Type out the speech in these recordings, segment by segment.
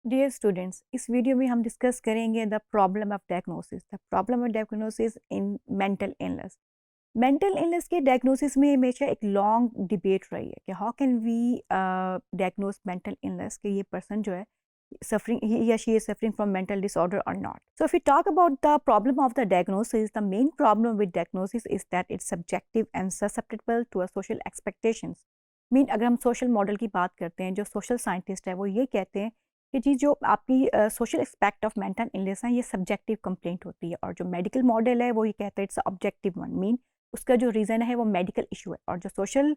Dear students, इस video में हम डिस्कस करेंगे the problem of diagnosis in mental illness. Mental illness के डायग्नोसिस में हमेशा एक लॉन्ग डिबेट रही है कि how can we diagnose mental illness, कि ये पर्सन जो है suffering, he or she is suffering from mental disorder or not. So if we talk about the problem of the diagnosis, the main problem with diagnosis is that it's subjective and susceptible to a social expectations. अगर हम social model की बात करते हैं, जो social scientist है वो ये कहते हैं कि जी जो आपकी social expect of mental illness है ये सब्जेक्टिव कंप्लेंट होती है, और जो मेडिकल मॉडल है वो ये कहता है इट्स ऑब्जेक्टिव वन, उसका जो रीज़न है वो मेडिकल इशू है। और जो सोशल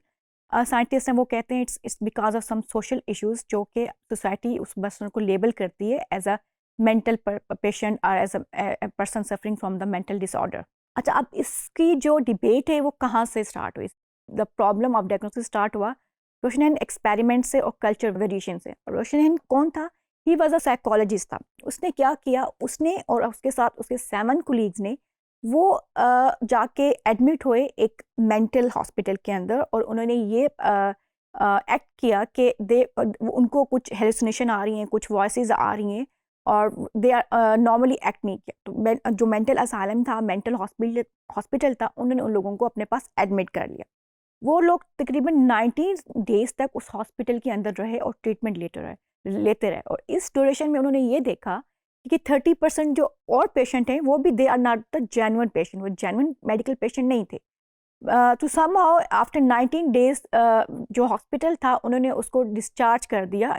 साइंटिस्ट हैं वो कहते हैं it's because of some social issues, जो कि सोसाइटी उस पर्सन को लेबल करती है एज अ मेंटल पेशेंट और as a person suffering from the mental disorder. अच्छा, अब इसकी जो डिबेट है वो कहाँ से स्टार्ट हुई? The problem of diagnosis start हुआ रोशनहन एक्सपेरिमेंट से और कल्चर वेरिएशन से। रोशनहन कौन था? ही वॉज अ साइकोलॉजिस्ट था। उसने क्या किया, उसने और उसके साथ उसके 7 कुलीग्स ने वो जाके एडमिट हुए एक मेंटल हॉस्पिटल के अंदर, और उन्होंने ये एक्ट किया कि उनको कुछ हेलुसिनेशन आ रही हैं, कुछ वॉइसेस आ रही हैं, और दे आर नॉर्मली एक्ट नहीं किया। तो जो मेंटल असाइलम था, मेंटल हॉस्पिटल था, उन्होंने उन लोगों को अपने पास एडमिट कर लिया। वो लोग तकरीबन 19 डेज तक उस हॉस्पिटल के अंदर रहे और ट्रीटमेंट लेते रहे। और इस ड्यूरेशन में उन्होंने ये देखा कि 30% जो और पेशेंट हैं वो भी they are not the genuine patient, वो जेन्युइन मेडिकल पेशेंट नहीं थे। तो समहाउ आफ्टर 19 डेज जो हॉस्पिटल था उन्होंने उसको डिस्चार्ज कर दिया,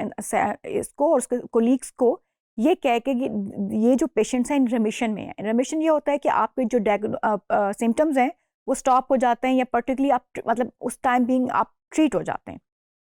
इसको और उसके कोलीग्स को, ये कह के कि ये जो पेशेंट्स हैं इन रेमिशन में है। रेमिशन ये होता है कि आपके जो सिम्टम्स हैं वो स्टॉप हो जाते हैं, या पर्टिकुलरली आप मतलब उस टाइम बिंग आप ट्रीट हो जाते हैं।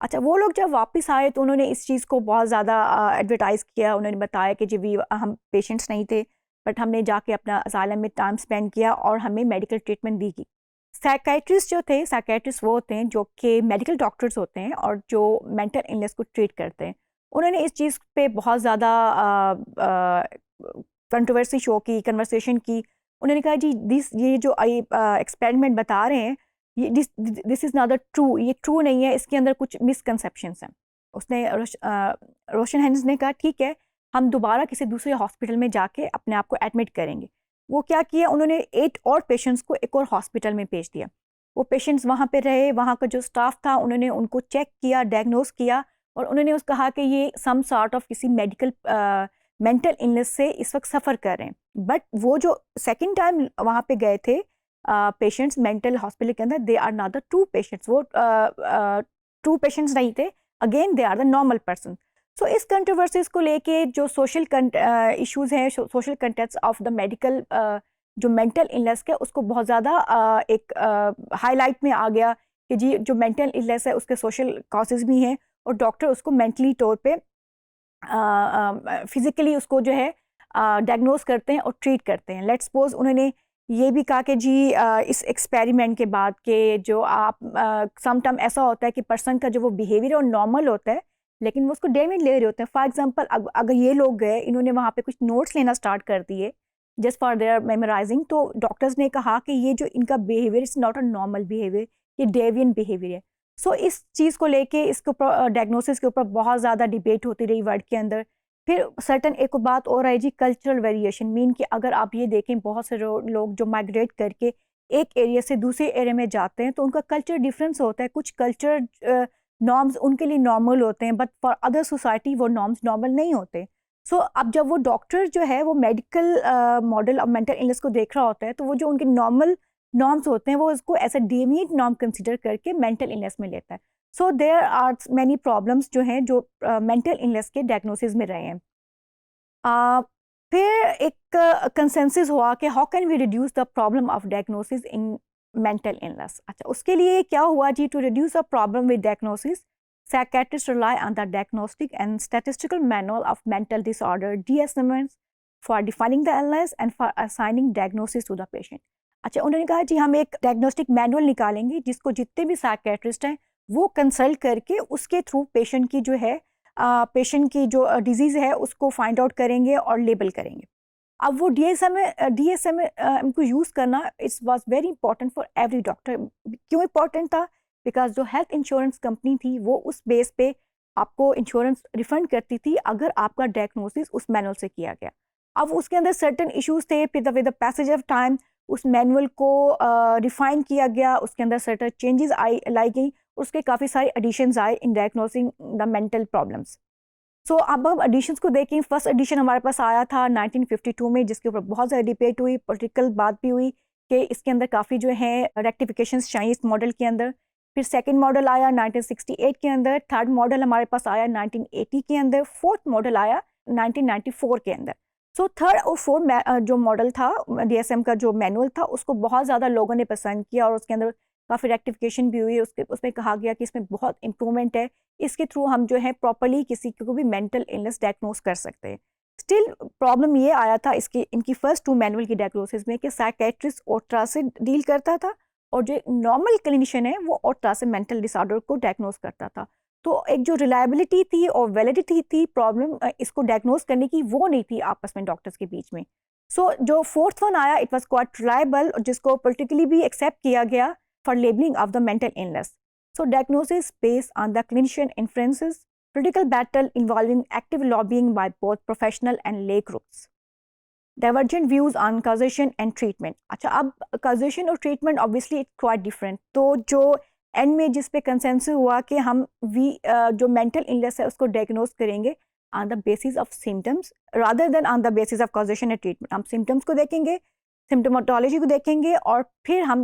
अच्छा, वो लोग जब वापस आए तो उन्होंने इस चीज़ को बहुत ज़्यादा एडवर्टाइज़ किया। उन्होंने बताया कि जी हम पेशेंट्स नहीं थे, बट हमने जाके अपना असाइलम में टाइम स्पेंड किया और हमें मेडिकल ट्रीटमेंट दी गई। साइकेट्रिस्ट जो थे, साइकेट्रिस्ट वो होते हैं जो कि मेडिकल डॉक्टर्स होते हैं और जो मेंटल इलनेस को ट्रीट करते हैं। उन्होंने इस चीज़ पे बहुत ज़्यादा कंट्रोवर्सी शो की, कन्वर्सेशन की। उन्होंने कहा जी ये जो एक्सपेरिमेंट बता रहे हैं, ये दिस इज़ नॉट ट्रू, ये ट्रू नहीं है, इसके अंदर कुछ मिसकंसेप्शंस हैं। उसने रोशन हैंस ने कहा ठीक है, हम दोबारा किसी दूसरे हॉस्पिटल में जाके अपने आप को एडमिट करेंगे। वो क्या किया, उन्होंने 8 और पेशेंट्स को एक और हॉस्पिटल में भेज दिया। वो पेशेंट्स वहाँ पे रहे, वहाँ का जो स्टाफ था उन्होंने उनको चेक किया, डायग्नोस किया, और उन्होंने उस कहा कि ये सम सॉर्ट ऑफ किसी मेडिकल मेंटल इलनेस से इस वक्त सफ़र कर रहे हैं। बट वो जो सेकेंड टाइम वहाँ पे गए थे पेशेंट्स मेंटल हॉस्पिटल के अंदर, they are not the true patients, वो ट्रू पेशेंट्स नहीं थे। Again they are the normal person. So इस कंट्रोवर्सीज को लेके जो सोशल इश्यूज हैं, social context of the medical जो मेंटल इलनेस के, उसको बहुत ज़्यादा एक हाईलाइट में आ गया कि जी जो मेंटल इलनेस है उसके सोशल कॉजेज भी हैं, और डॉक्टर उसको मेंटली तौर पे फिजिकली उसको जो है डायग्नोस करते हैं और ट्रीट करते हैं। लेट्स सपोज उन्होंने ये भी कहा कि जी इस एक्सपेरिमेंट के बाद के जो आप सम टाइम ऐसा होता है कि पर्सन का जो वो बिहेवियर और नॉर्मल होता है, लेकिन वो उसको डेमेज ले रहे होते हैं। फॉर एग्जांपल अगर ये लोग गए, इन्होंने वहाँ पे कुछ नोट्स लेना स्टार्ट कर दिए जस्ट फॉर देयर मेमोराइजिंग, तो डॉक्टर्स ने कहा कि ये जो इनका behaviour is not a normal behaviour, ये डेवियन बिहेवियर है। सो इस चीज़ को लेके, इसके ऊपर डायग्नोसिस के ऊपर बहुत ज़्यादा डिबेट होती रही वर्ल्ड के अंदर। फिर सर्टन एक बात और है जी, कल्चरल वेरिएशन। कि अगर आप ये देखें, बहुत से लोग जो माइग्रेट करके एक एरिया से दूसरे एरिया में जाते हैं तो उनका कल्चर डिफरेंस होता है। कुछ कल्चर नॉर्म्स उनके लिए नॉर्मल होते हैं, बट फॉर अदर सोसाइटी वो नॉर्म्स नॉर्मल नहीं होते। सो अब जब वो डॉक्टर जो है वो medical model of mental illness को देख रहा होता है, तो वो जो उनके नॉर्मल नॉर्म्स होते हैं वो इसको as a deviant norm consider करके मेंटल इलनेस में लेता है। So there are many problems जो हैं जो मेंटल इलनेस के डायग्नोसिस में रहे हैं। अ, फिर एक कंसेंसस हुआ कि how can we reduce the problem of diagnosis in mental illness. अच्छा, उसके लिए क्या हुआ जी, to reduce a problem with diagnosis, psychiatrists rely on the Diagnostic and Statistical Manual of Mental Disorder (DSM) for defining the illness and for assigning diagnosis to the patient। अच्छा, उन्होंने कहा जी हम एक डायग्नोस्टिक मैनुअल निकालेंगे जिसको जितने भी psychiatrist हैं वो कंसल्ट करके उसके थ्रू पेशेंट की जो है पेशेंट की जो डिजीज़ है उसको फाइंड आउट करेंगे और लेबल करेंगे। अब वो डीएसएम को यूज़ करना it's was very important for every doctor. क्यों इंपॉर्टेंट था? बिकॉज जो हेल्थ इंश्योरेंस कंपनी थी वो उस बेस पे आपको इंश्योरेंस रिफंड करती थी अगर आपका डायग्नोसिस उस मैनुअल से किया गया। अब उसके अंदर सर्टेन इश्यूज थे, फिर with the passage of time उस मैनुअल को रिफाइन किया गया, उसके अंदर सर्टेन चेंजेस लाई गई, उसके काफ़ी सारे एडिशंस आए इन डायग्नोसिंग द मेंटल प्रॉब्लम्स। सो अब हम एडिशंस को देखें। फर्स्ट एडिशन हमारे पास आया था 1952 में, जिसके ऊपर बहुत ज़्यादा डिबेट हुई, पॉलिटिकल बात भी हुई कि इसके अंदर काफ़ी जो है रेक्टिफिकेशंस चाहिए इस मॉडल के अंदर। फिर सेकंड मॉडल आया 1968 के अंदर, थर्ड मॉडल हमारे पास आया 1980 के अंदर, फोर्थ मॉडल आया 1994 के अंदर। सो थर्ड और फोर्थ जो मॉडल था DSM का जो मैनुअल था, उसको बहुत ज़्यादा लोगों ने पसंद किया और उसके अंदर काफ़ी रेक्टिफिकेशन भी हुई। उसमें कहा गया कि इसमें बहुत इंप्रूवमेंट है, इसके थ्रू हम जो है प्रॉपरली किसी को भी मेंटल इलनेस डायग्नोस कर सकते हैं। स्टिल प्रॉब्लम ये आया था इनकी फर्स्ट टू मैनुअल की डायग्नोसिस में कि साइकेट्रिस्ट ओट्रा से डील करता था और जो नॉर्मल क्लिनिशियन है वो ओट्रा से मेंटल डिसऑर्डर को डायग्नोस करता था। तो एक जो रिलायबिलिटी थी और वैलिडिटी थी प्रॉब्लम इसको डायग्नोस करने की, वो नहीं थी आपस में डॉक्टर्स के बीच में। सो जो फोर्थ वन आया इट वाज क्वाइट रिलायबल, जिसको पोलिटिकली भी एक्सेप्ट किया गया for labeling of the mental illness. So diagnosis based on the clinician inferences, political battle involving active lobbying by both professional and lay groups. Divergent views on causation and treatment. अच्छा, अब causation और treatment obviously it's quite different. तो जो end में जिस पे consensus हुआ कि हम जो mental illness है उसको diagnose करेंगे on the basis of symptoms rather than on the basis of causation and treatment. हम symptoms को देखेंगे, सिम्टोमेटोलॉजी को देखेंगे और फिर हम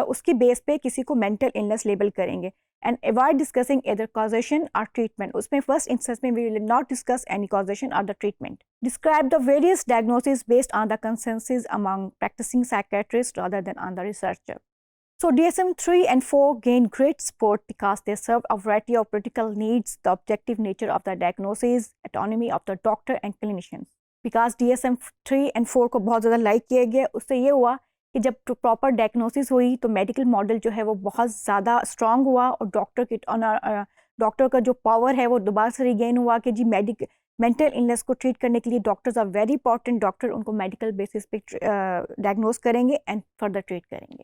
उसके बेस पे किसी को मेंटल इलनेस लेबल करेंगे and avoid discussing either causation और ट्रीटमेंट। उसमें फर्स्ट इंस्टेंस में we will not discuss any causation और the treatment. Describe the various diagnosis based on the consensus among practising psychiatrist rather than on the researcher. So DSM-3 and 4 gained great support because they serve a variety of critical needs, the objective nature of the diagnosis, autonomy of the doctor and clinicians. Because DSM-3 and 4 को बहुत ज़्यादा like किया गया, उससे ये हुआ कि जब प्रॉपर डायग्नोसिस हुई तो मेडिकल मॉडल जो है वो बहुत ज़्यादा स्ट्रांग हुआ और डॉक्टर का जो पावर है वो दोबारा से रिगेन हुआ कि जी मेंटल इलनेस को ट्रीट करने के लिए doctors are very important. Doctor उनको मेडिकल बेसिस पे डायग्नोस करेंगे एंड फर्दर ट्रीट करेंगे।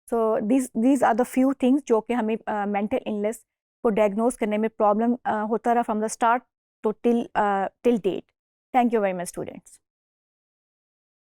So these are the few things जो कि हमें मेंटल इलनेस को डायग्नोस करने में प्रॉब्लम होता रहा from the start to till date. Thank you very much, students.